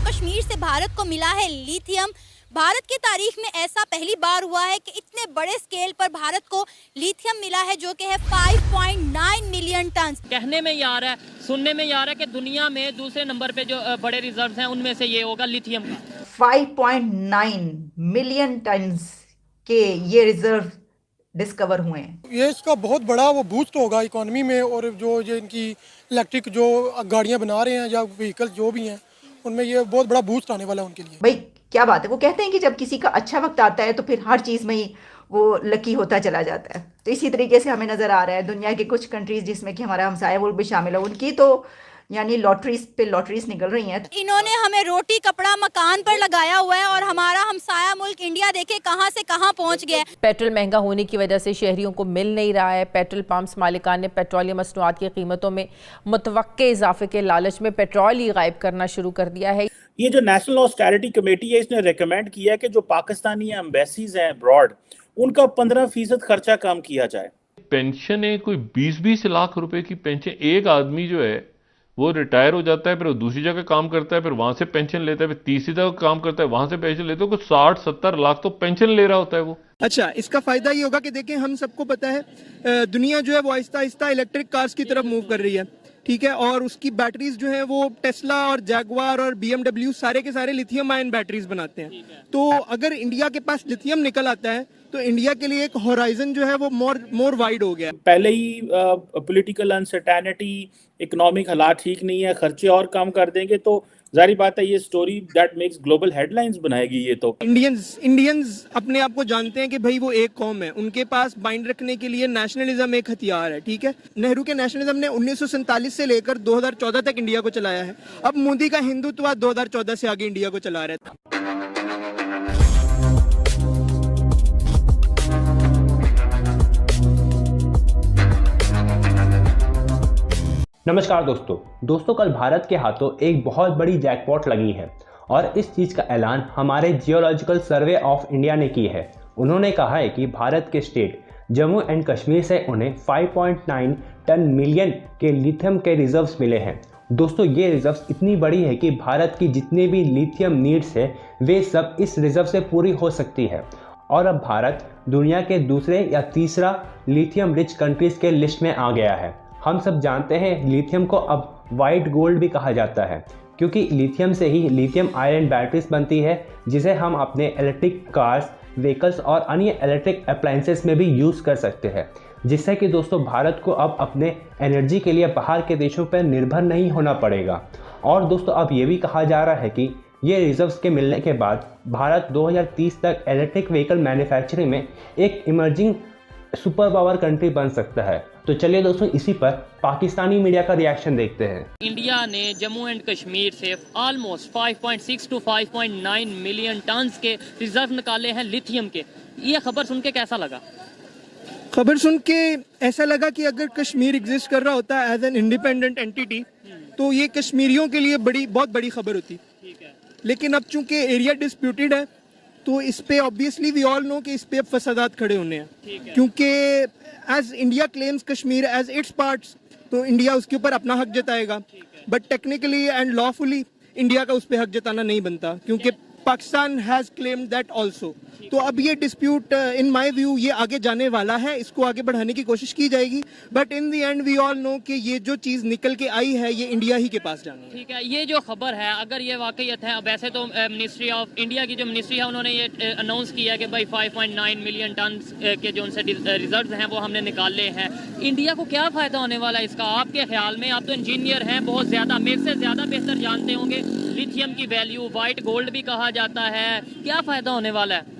कश्मीर से भारत को मिला है लिथियम। भारत की तारीख में ऐसा पहली बार हुआ है कि इतने बड़े स्केल पर भारत को लिथियम मिला है, जो कि है 5.9 मिलियन टन। कहने में ये आ रहा है, सुनने में ये आ रहा है कि दुनिया में दूसरे नंबर पे जो बड़े रिजर्व हैं उनमें से ये होगा लिथियम का। 5.9 मिलियन टन्स के ये रिजर्व डिस्कवर हुए हैं। ये इसका बहुत बड़ा वो बूस्ट होगा इकोनॉमी में, और जो ये इनकी इलेक्ट्रिक जो गाड़ियां बना रहे हैं या व्हीकल जो भी हैं उनमें ये बहुत बड़ा बूस्ट आने वाला है उनके लिए। भाई क्या बात है, वो कहते हैं कि जब किसी का अच्छा वक्त आता है तो फिर हर चीज़ में ही वो लकी होता चला जाता है। तो इसी तरीके से हमें नज़र आ रहा है दुनिया के कुछ कंट्रीज जिसमें कि हमारा हमसाया मुल्क भी शामिल है, उनकी तो यानी लॉटरीज पे लॉटरीज निकल रही हैं। इन्होंने हमें रोटी कपड़ा मकान पर लगाया हुआ है और हमारा हमसाया मुल्क इंडिया देखे कहां से कहां पहुंच गया है। पेट्रोल महंगा होने की वजह से शहरियों को मिल नहीं रहा है। पेट्रोल पंप्स मालिकान ने पेट्रोलियम मसनूआत की कीमतों में मुतवक्के इजाफे के लालच में पेट्रोल ही गायब करना शुरू कर दिया है। ये जो नेशनल ऑस्टेरिटी कमेटी है, इसने रिकमेंड किया है कि जो पाकिस्तानी एम्बेसीज हैं अब्रॉड, उनका 15% खर्चा कम किया जाए। पेंशन है कोई 20-20 लाख रुपए की पेंशन, एक आदमी जो है वो रिटायर हो जाता है, फिर वो दूसरी जगह काम करता है, फिर वहां से पेंशन लेता है, फिर तीसरी जगह काम करता है, वहां से पेंशन लेता है, कुछ 60-70 लाख तो पेंशन ले रहा होता है वो। अच्छा, इसका फायदा ये होगा कि देखें, हम सबको पता है दुनिया जो है वो आहिस्ता आहिस्ता इलेक्ट्रिक कार्स की तरफ मूव कर रही है, ठीक है, और उसकी बैटरीज जो है वो टेस्ला और जैगवार और BMW सारे के सारे लिथियम आयन बैटरीज बनाते हैं। तो अगर इंडिया के पास लिथियम निकल आता है तो इंडिया के लिए एक होराइजन जो है वो मोर वाइड हो गया। पहले ही पॉलिटिकल अनसर्टेनिटी, इकोनॉमिक हालात ठीक नहीं है, खर्चे और कम कर देंगे तो जारी बात है ये story that makes global headlines बनाएगी। ये तो इंडियंस अपने आप को जानते हैं कि भाई वो एक कौम है, उनके पास बाइंड रखने के लिए नेशनलिज्म एक हथियार है, ठीक है। नेहरू के नेशनलिज्म ने 1947 से लेकर 2014 तक इंडिया को चलाया है। अब मोदी का हिंदुत्ववाद 2014 से आगे इंडिया को चला रहा है। नमस्कार दोस्तों, कल भारत के हाथों एक बहुत बड़ी जैकपॉट लगी है और इस चीज़ का ऐलान हमारे जियोलॉजिकल सर्वे ऑफ इंडिया ने की है। उन्होंने कहा है कि भारत के स्टेट जम्मू एंड कश्मीर से उन्हें 5.9 टन मिलियन के लिथियम के रिजर्व्स मिले हैं। दोस्तों, ये रिजर्व्स इतनी बड़ी है कि भारत की जितने भी लिथियम नीड्स है वे सब इस रिजर्व से पूरी हो सकती है। और अब भारत दुनिया के दूसरे या तीसरा लिथियम रिच कंट्रीज के लिस्ट में आ गया है। हम सब जानते हैं लिथियम को अब वाइट गोल्ड भी कहा जाता है, क्योंकि लिथियम से ही लिथियम आयरन बैटरीज बनती है, जिसे हम अपने इलेक्ट्रिक कार्स, व्हीकल्स और अन्य इलेक्ट्रिक अप्लायंसेस में भी यूज़ कर सकते हैं। जिससे कि दोस्तों भारत को अब अपने एनर्जी के लिए बाहर के देशों पर निर्भर नहीं होना पड़ेगा। और दोस्तों अब ये भी कहा जा रहा है कि ये रिजर्व्स के मिलने के बाद भारत 2030 तक इलेक्ट्रिक व्हीकल मैन्युफैक्चरिंग में एक इमर्जिंग सुपर पावर कंट्री बन सकता है। तो चलिए दोस्तों, इसी पर पाकिस्तानी मीडिया का रिएक्शन देखते हैं। इंडिया ने जम्मू एंड कश्मीर से ऑलमोस्ट 5.6 to 5.9 मिलियन टन के रिजर्व निकाले हैं लिथियम के। ये खबर सुन के कैसा लगा? खबर सुन के ऐसा लगा कि अगर कश्मीर एग्जिस्ट कर रहा होता एज एन इंडिपेंडेंट एंटिटी तो ये कश्मीरियों के लिए बहुत बड़ी खबर होती। लेकिन अब चूंकि एरिया डिस्प्यूटेड है तो इस पे ऑब्वियसली वी ऑल नो कि इस पे अब फसादात खड़े होने हैं, क्योंकि as India claims Kashmir as its parts तो इंडिया उसके ऊपर अपना हक जताएगा, but technically and lawfully India का उस पे हक जताना नहीं बनता, क्योंकि Pakistan has claimed that also. तो अब ये डिस्प्यूट इन माय व्यू ये आगे जाने वाला है, इसको आगे बढ़ाने की कोशिश की जाएगी, but in the end we all know कि ये जो चीज़ निकल के आई है ये इंडिया ही के पास जानी है। ठीक है, ये जो खबर है अगर ये वाकईत है, वैसे तो मिनिस्ट्री ऑफ इंडिया की जो मिनिस्ट्री है उन्होंने ये अनाउंस किया है कि भाई 5.9 मिलियन टन के जो उनसे रिजर्व हैं वो हमने निकाले हैं। इंडिया को क्या फ़ायदा होने वाला है इसका आपके ख्याल में? आप तो इंजीनियर हैं, बहुत ज़्यादा मेरे से ज़्यादा बेहतर जानते होंगे। लिथियम की वैल्यू वाइट गोल्ड भी कहा जाता है, क्या फ़ायदा होने वाला है?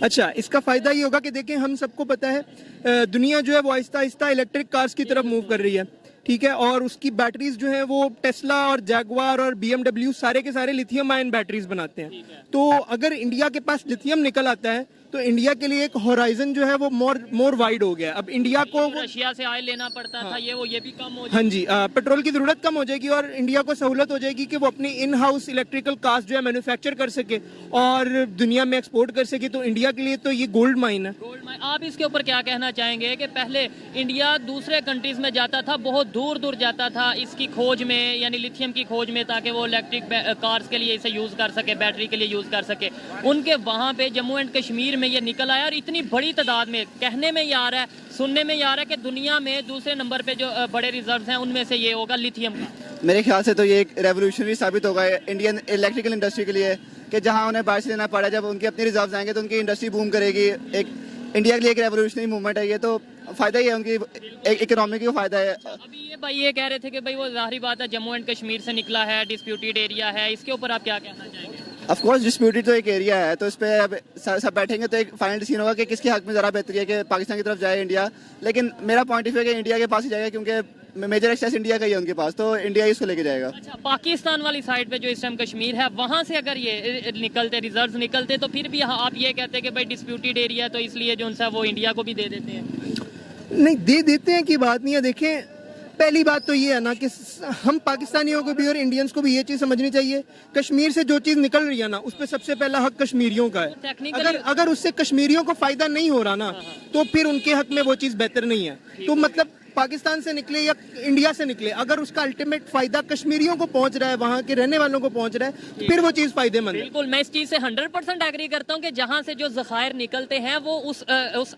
अच्छा, इसका फायदा ये होगा कि देखें, हम सबको पता है दुनिया जो है वो आहिस्ता आहिस्ता इलेक्ट्रिक कार्स की तरफ मूव कर रही है, ठीक है, और उसकी बैटरीज जो है वो टेस्ला और जैगवार और BMW सारे के सारे लिथियम आयन बैटरीज बनाते हैं। तो अगर इंडिया के पास लिथियम निकल आता है तो इंडिया के लिए एक होराइजन जो है वो मोर वाइड हो गया। अब इंडिया को रशिया से ऑयल लेना पड़ता था, ये भी कम हो हाँ जी, पेट्रोल की ज़रूरत कम हो जाएगी और इंडिया को सहूलत हो जाएगी कि वो अपनी इन हाउस इलेक्ट्रिकल कार्स जो है मैन्युफैक्चर कर सके और दुनिया में एक्सपोर्ट कर सके। तो इंडिया के लिए तो ये गोल्ड माइन है। Gold mine. आप इसके ऊपर क्या कहना चाहेंगे कि पहले इंडिया दूसरे कंट्रीज में जाता था, बहुत दूर दूर जाता था इसकी खोज में, यानी लिथियम की खोज में, ताकि वो इलेक्ट्रिक कार्स के लिए इसे यूज़ कर सके, बैटरी के लिए यूज़ कर सके। उनके वहाँ पे जम्मू एंड कश्मीर में ये निकल आया और इतनी बड़ी तादाद में, कहने में ये आ रहा है, सुनने में ये आ रहा है कि दुनिया में दूसरे नंबर पे जो बड़े रिजर्व्स हैं उनमें से ये होगा लिथियम का। मेरे ख्याल से तो ये एक रेवोल्यूशनरी साबित होगा इंडियन इलेक्ट्रिकल इंडस्ट्री के लिए कि जहां उन्हें बाहर से लेना पड़ा, जब उनके अपने रिजर्व्स आएंगे तो उनकी इंडस्ट्री बूम करेगी। एक इंडिया के लिए एक रेवोल्यूशनरी मूवमेंट है ये, तो फायदा ही है, उनकी इकोनॉमी को फायदा है। अभी ये भाई ये कह रहे थे कि भाई वो जाहिर बात है जम्मू एंड कश्मीर से निकला है, डिस्प्यूटेड एरिया है, इसके ऊपर आप क्या कहना चाहेंगे? ऑफ कोर्स डिस्प्यूटेड तो एक एरिया है, तो इस पे अब सब बैठेंगे तो एक फाइनल डिसीजन होगा कि किसके हक में ज़रा बेहतरी है कि पाकिस्तान की तरफ जाए इंडिया। लेकिन मेरा पॉइंट ऑफ व्यू है कि इंडिया के पास ही जाएगा, क्योंकि मेजर एक्सेस इंडिया का ही है उनके पास, तो इंडिया ही उसको लेके जाएगा। अच्छा, पाकिस्तान वाली साइड पे जो इस टाइम कश्मीर है, वहाँ से अगर ये निकलते, रिजर्व निकलते, तो फिर भी आप ये कहते हैं कि भाई डिस्प्यूटेड एरिया, तो इसलिए जो उनसे वो इंडिया को भी दे देते हैं। नहीं, दे देते हैं की बात नहीं है। देखें, पहली बात तो ये है ना कि हम पाकिस्तानियों को भी और इंडियंस को भी ये चीज़ समझनी चाहिए, कश्मीर से जो चीज़ निकल रही है ना, उस पर सबसे पहला हक कश्मीरियों का है। अगर उससे कश्मीरियों को फायदा नहीं हो रहा ना, तो फिर उनके हक में वो चीज़ बेहतर नहीं है। तो मतलब पाकिस्तान से निकले या इंडिया से निकले, अगर उसका अल्टीमेट फायदा कश्मीरियों को पहुंच रहा है, वहां के रहने वालों को पहुंच रहा है, फिर वो चीज फायदेमंद है। बिल्कुल, मैं इस चीज से 100% एग्री करता हूं कि जहां से जो ज़खायर निकलते हैं वो उस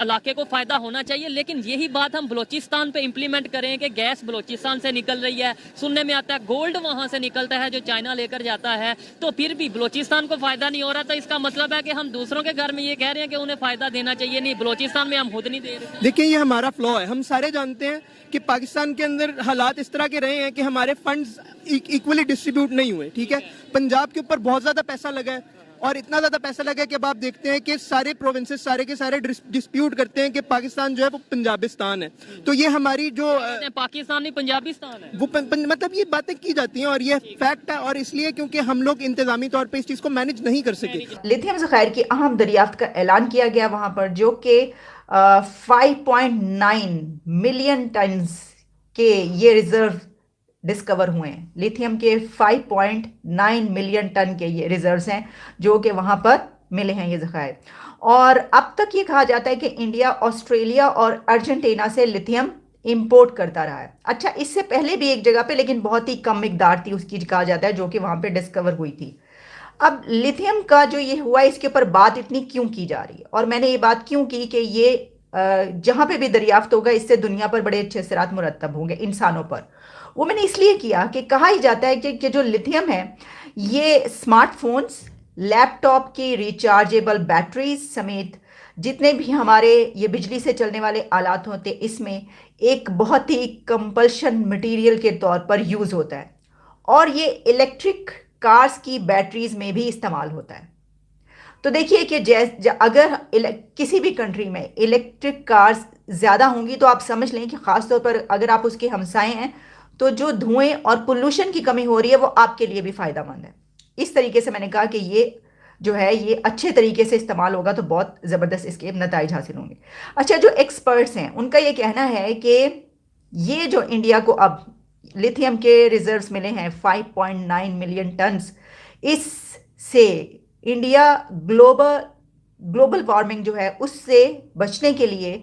इलाके को फायदा होना चाहिए। लेकिन यही बात हम बलोचिस्तान पे इम्प्लीमेंट करें कि गैस बलोचिस्तान से निकल रही है, सुनने में आता है गोल्ड वहां से निकलता है जो चाइना लेकर जाता है, तो फिर भी बलोचिस्तान को फायदा नहीं हो रहा। तो इसका मतलब है कि हम दूसरों के घर में ये कह रहे हैं कि उन्हें फायदा देना चाहिए, नहीं बलोचिस्तान में हम खुद नहीं दे रहे। देखिए, ये हमारा फ्लॉ है। हम सारे जानते हैं कि पाकिस्तान के अंदर हालात इस तरह के रहे हैं कि हमारे फंड्स इक्वली डिस्ट्रीब्यूट नहीं हुए। ठीक है, पंजाब के ऊपर बहुत ज्यादा पैसा लगा है और इतना ज्यादा पैसा लगा है कि अब आप देखते हैं कि सारे प्रोविंसेस सारे के सारे डिस्प्यूट करते हैं कि पाकिस्तान जो है वो पंजाबिस्तान है। तो ये हमारी जो पाकिस्तान नहीं पंजाबिस्तान है, वो मतलब ये बातें की जाती हैं और ये फैक्ट है, और इसलिए क्योंकि हम लोग इंतजामी तौर पे इस चीज को मैनेज नहीं कर सके। लिथियम ज़खायर की अहम दरियाफ्त का ऐलान किया गया वहां पर, जो कि 5.9 मिलियन टन्स के ये रिजर्व डिस्कवर हुए हैं। लिथियम के 5.9 मिलियन टन के ये रिजर्व्स हैं जो कि वहाँ पर मिले हैं ये ज़खायर। और अब तक ये कहा जाता है कि इंडिया ऑस्ट्रेलिया और अर्जेंटीना से लिथियम इंपोर्ट करता रहा है। अच्छा, इससे पहले भी एक जगह पे, लेकिन बहुत ही कम मिकदार थी उसकी, कहा जाता है, जो कि वहाँ पे डिस्कवर हुई थी। अब लिथियम का जो ये हुआ, इसके ऊपर बात इतनी क्यों की जा रही है, और मैंने ये बात क्यों की कि ये जहाँ पे भी दरियाफ्त होगा इससे दुनिया पर बड़े अच्छे असरात मुरतब होंगे इंसानों पर। वो मैंने इसलिए किया कि कहा ही जाता है कि जो लिथियम है ये स्मार्टफोन्स, लैपटॉप की रिचार्जेबल बैटरीज समेत जितने भी हमारे ये बिजली से चलने वाले आलात होते हैं, इसमें एक बहुत ही कंपल्शन मटेरियल के तौर पर यूज़ होता है, और ये इलेक्ट्रिक कार्स की बैटरीज में भी इस्तेमाल होता है। तो देखिए कि अगर किसी भी कंट्री में इलेक्ट्रिक कार्स ज़्यादा होंगी तो आप समझ लें कि ख़ास तौर पर अगर आप उसके हमसाए हैं तो जो धुएं और पोल्यूशन की कमी हो रही है वो आपके लिए भी फ़ायदेमंद है। इस तरीके से मैंने कहा कि ये जो है ये अच्छे तरीके से इस्तेमाल होगा तो बहुत ज़बरदस्त इसके नताइज हासिल होंगे। अच्छा, जो एक्सपर्ट्स हैं उनका ये कहना है कि ये जो इंडिया को अब लिथियम के रिजर्व्स मिले हैं 5.9 मिलियन टन्स, इससे इंडिया ग्लोबल वार्मिंग जो है उससे बचने के लिए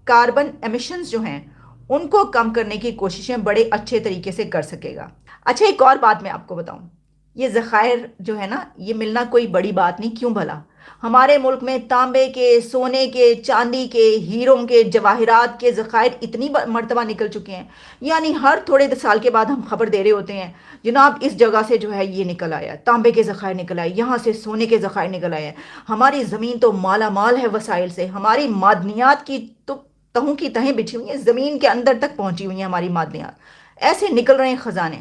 कार्बन एमिशंस जो हैं उनको कम करने की कोशिशें बड़े अच्छे तरीके से कर सकेगा। अच्छा, एक और बात मैं आपको बताऊं, ये ज़खायर जो है ना, ये मिलना कोई बड़ी बात नहीं। क्यों भला? हमारे मुल्क में तांबे के, सोने के, चांदी के, हीरों के, जवाहिरात के ज़खायर इतनी मरतबा निकल चुके हैं, यानी हर थोड़े साल के बाद हम खबर दे रहे होते हैं, जनाब इस जगह से जो है ये निकल आया, तांबे के ज़खायर निकल आए, यहाँ से सोने के ज़खायर निकल आए हैं। हमारी ज़मीन तो माला माल है वसाइल से, हमारी मादनियात की तो तहों की तहें बिछी हुई हैं, ज़मीन के अंदर तक पहुँची हुई हैं हमारी मादनियात। ऐसे निकल रहे हैं ख़जाने,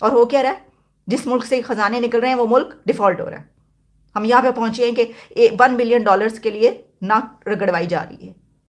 और हो क्या रहा है? जिस मुल्क से ख़जाने निकल रहे हैं वो मुल्क डिफ़ॉल्ट हो रहा है। हम यहाँ पे पहुँचे हैं कि $1 बिलियन के लिए नाक रगड़वाई जा रही है।